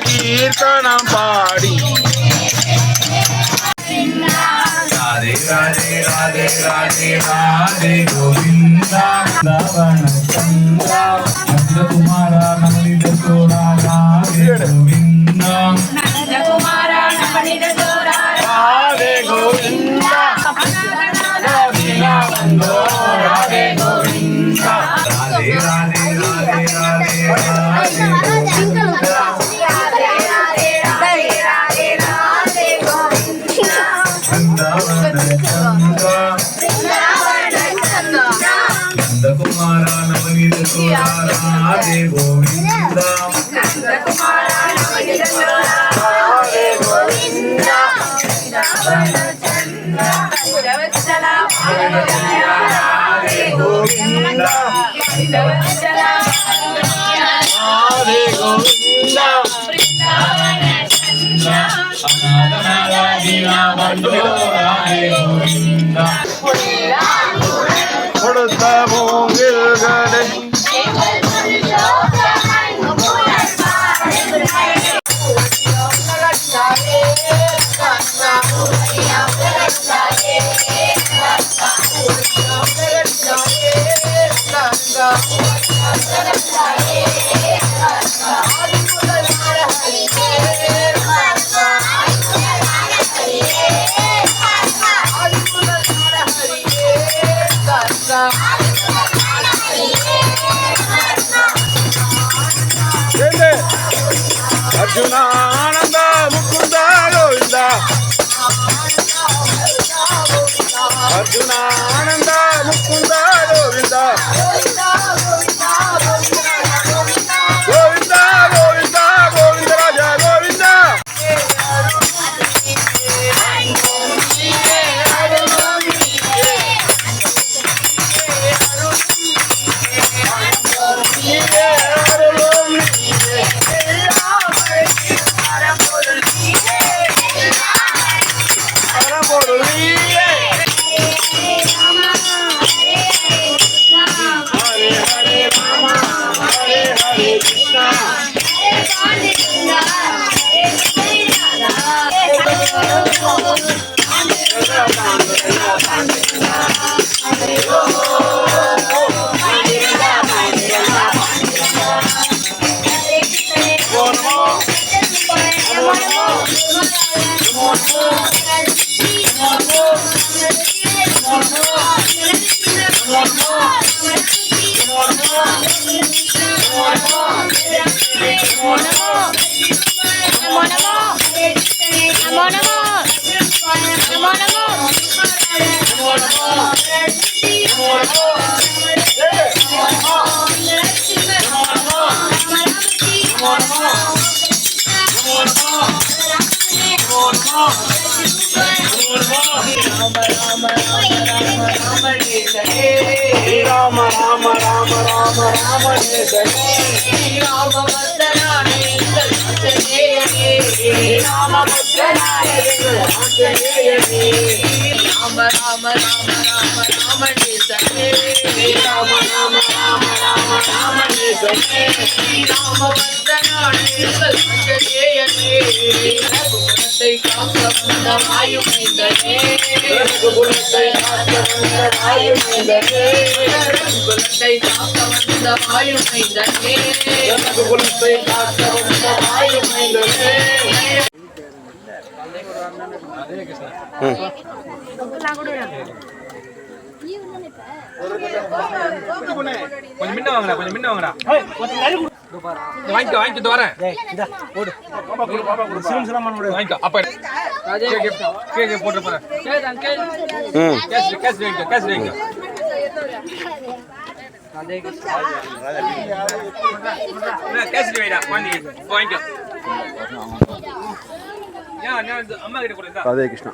கீர்த்தனம் பாடி ராதே ராதே ராதே ராதே ராதே கோவிந்தா நந்தகுமாரா நவனித சோழா ராதே கோவிந்தா நந்தகுமாரா நவனித சோழா ராதே கோவிந்தா ராதே கோவிந்தா ராதே ராதே ராதே ராதே ராதே நந்தகுமாரா நவனித சோழா ராதே கோவிந்தா நந்தகுமாரா நவனித சோழா ராதே கோவிந்தா ராதே கோவிந்தா ராதே கோவிந்தா கொடுத்த மூங்கில்களை அர்ஜுனானந்த முகுந்த கோவிந்த அர்ஜுனானந்த முகுந்த கோவிந்த கோவிந்த கோவிந்த கோவிந்த ராஜா கோவிந்த ராம ராம ராம ராம ராம கொஞ்சம் மின்ன வாங்கடா கொஞ்சம் மின்ன வாங்கடா வாங்கிக்கோ வாங்கிட்டு வரேன் வாங்கிக்கோ அப்ப போட்டு போறேன் கேஸ் வாங்கிக்கோ கேசரி வைடா வாங்கிக்கோ அம்மா கிட்ட கொடுத்தா. ராதே கிருஷ்ணா.